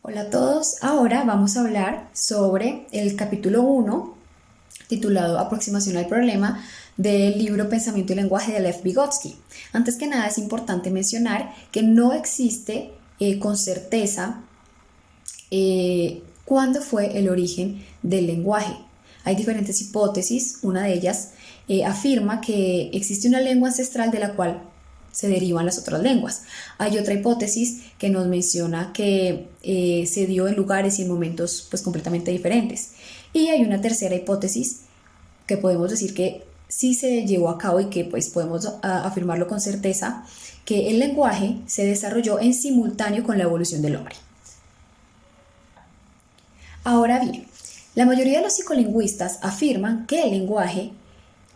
Hola a todos, ahora vamos a hablar sobre el capítulo 1 titulado Aproximación al problema del libro Pensamiento y lenguaje de Lev Vygotsky. Antes que nada es importante mencionar que no existe con certeza cuándo fue el origen del lenguaje. Hay diferentes hipótesis, una de ellas afirma que existe una lengua ancestral de la cual se derivan las otras lenguas. Hay otra hipótesis que nos menciona que se dio en lugares y en momentos pues completamente diferentes. Y hay una tercera hipótesis que podemos decir que sí se llevó a cabo y que pues podemos afirmarlo con certeza, que el lenguaje se desarrolló en simultáneo con la evolución del hombre. Ahora bien, la mayoría de los psicolingüistas afirman que el lenguaje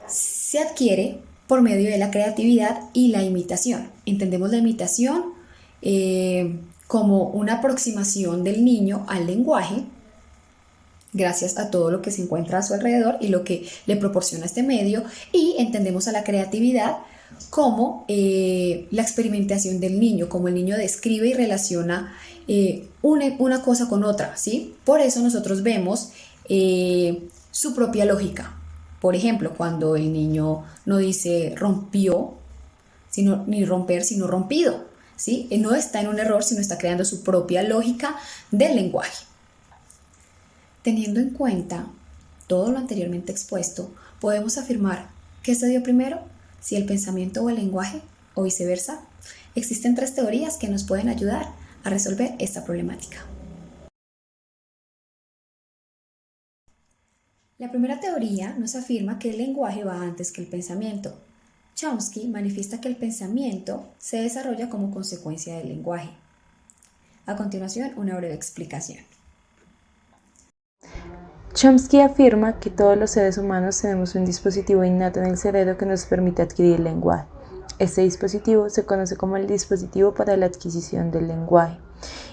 se adquiere por medio de la creatividad y la imitación. Entendemos la imitación como una aproximación del niño al lenguaje gracias a todo lo que se encuentra a su alrededor y lo que le proporciona este medio, y entendemos a la creatividad como la experimentación del niño, como el niño describe y relaciona una cosa con otra, ¿sí? Por eso nosotros vemos su propia lógica. Por ejemplo, cuando el niño no dice rompió, sino, ni romper, sino rompido, ¿sí? No está en un error, sino está creando su propia lógica del lenguaje. Teniendo en cuenta todo lo anteriormente expuesto, podemos afirmar que se dio primero, si el pensamiento o el lenguaje, o viceversa. Existen tres teorías que nos pueden ayudar a resolver esta problemática. La primera teoría nos afirma que el lenguaje va antes que el pensamiento. Chomsky manifiesta que el pensamiento se desarrolla como consecuencia del lenguaje. A continuación, una breve explicación. Chomsky afirma que todos los seres humanos tenemos un dispositivo innato en el cerebro que nos permite adquirir el lenguaje. Este dispositivo se conoce como el dispositivo para la adquisición del lenguaje.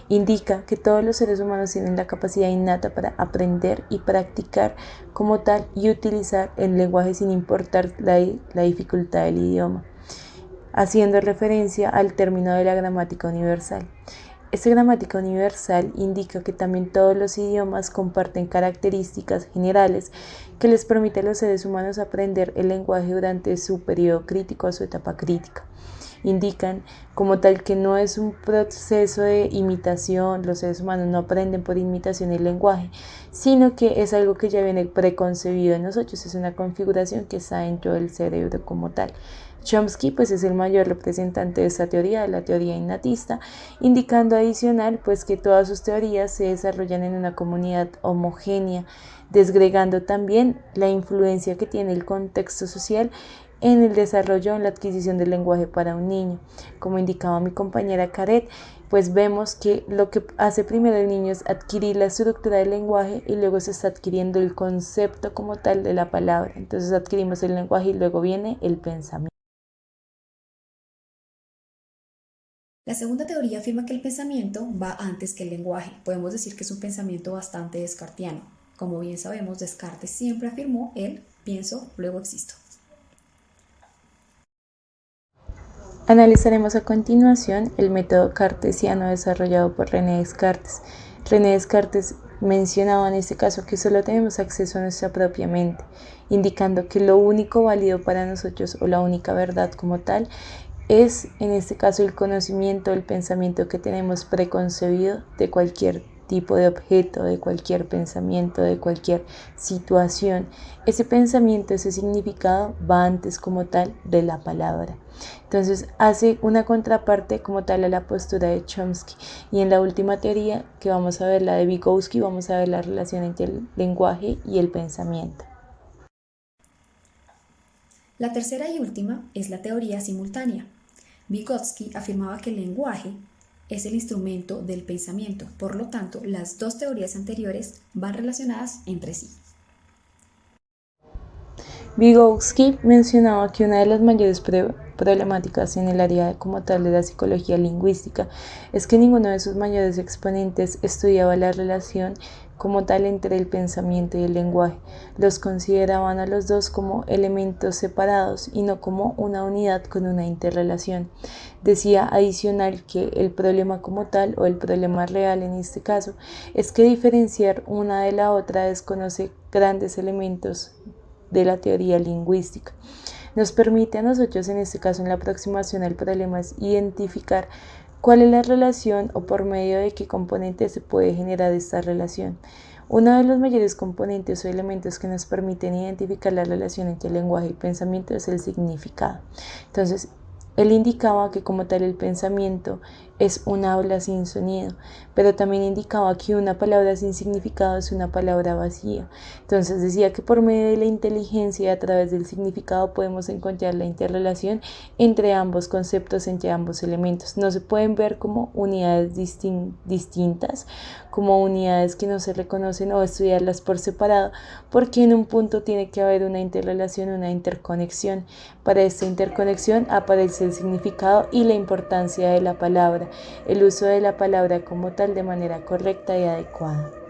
Indica que todos los seres humanos tienen la capacidad innata para aprender y practicar como tal y utilizar el lenguaje sin importar la dificultad del idioma, haciendo referencia al término de la gramática universal. Esta gramática universal indica que también todos los idiomas comparten características generales que les permite a los seres humanos aprender el lenguaje durante su periodo crítico o su etapa crítica. Indican como tal que no es un proceso de imitación, los seres humanos no aprenden por imitación el lenguaje, sino que es algo que ya viene preconcebido en nosotros, es una configuración que está dentro del cerebro como tal. Chomsky pues es el mayor representante de esta teoría, de la teoría innatista, indicando adicional pues que todas sus teorías se desarrollan en una comunidad homogénea, desgregando también la influencia que tiene el contexto social en el desarrollo, en la adquisición del lenguaje para un niño. Como indicaba mi compañera Caret, pues vemos que lo que hace primero el niño es adquirir la estructura del lenguaje y luego se está adquiriendo el concepto como tal de la palabra. Entonces adquirimos el lenguaje y luego viene el pensamiento. La segunda teoría afirma que el pensamiento va antes que el lenguaje. Podemos decir que es un pensamiento bastante descartiano. Como bien sabemos, Descartes siempre afirmó el pienso, luego existo. Analizaremos a continuación el método cartesiano desarrollado por René Descartes. René Descartes mencionaba en este caso que solo tenemos acceso a nuestra propia mente, indicando que lo único válido para nosotros o la única verdad como tal es en este caso el conocimiento, el pensamiento que tenemos preconcebido de cualquier tipo de objeto, de cualquier pensamiento, de cualquier situación. Ese pensamiento, ese significado va antes como tal de la palabra. Entonces hace una contraparte como tal a la postura de Chomsky. Y en la última teoría que vamos a ver, la de Vygotsky, vamos a ver la relación entre el lenguaje y el pensamiento. La tercera y última es la teoría simultánea. Vygotsky afirmaba que el lenguaje es el instrumento del pensamiento, por lo tanto, las dos teorías anteriores van relacionadas entre sí. Vygotsky mencionaba que una de las mayores problemáticas en el área como tal de la psicología lingüística es que ninguno de sus mayores exponentes estudiaba la relación como tal entre el pensamiento y el lenguaje. Los consideraban a los dos como elementos separados y no como una unidad con una interrelación. Decía adicional que el problema como tal, o el problema real en este caso, es que diferenciar una de la otra desconoce grandes elementos de la teoría lingüística. Nos permite a nosotros, en este caso en la aproximación al problema, es identificar cuál es la relación o por medio de qué componentes se puede generar esta relación. Uno de los mayores componentes o elementos que nos permiten identificar la relación entre lenguaje y pensamiento es el significado. Entonces, él indicaba que como tal el pensamiento es un habla sin sonido, pero también indicaba que una palabra sin significado es una palabra vacía. Entonces decía que por medio de la inteligencia y a través del significado podemos encontrar la interrelación entre ambos conceptos, entre ambos elementos. No se pueden ver como unidades distintas, como unidades que no se reconocen o estudiarlas por separado, porque en un punto tiene que haber una interrelación, una interconexión. Para esta interconexión aparece el significado y la importancia de la palabra, el uso de la palabra como tal de manera correcta y adecuada.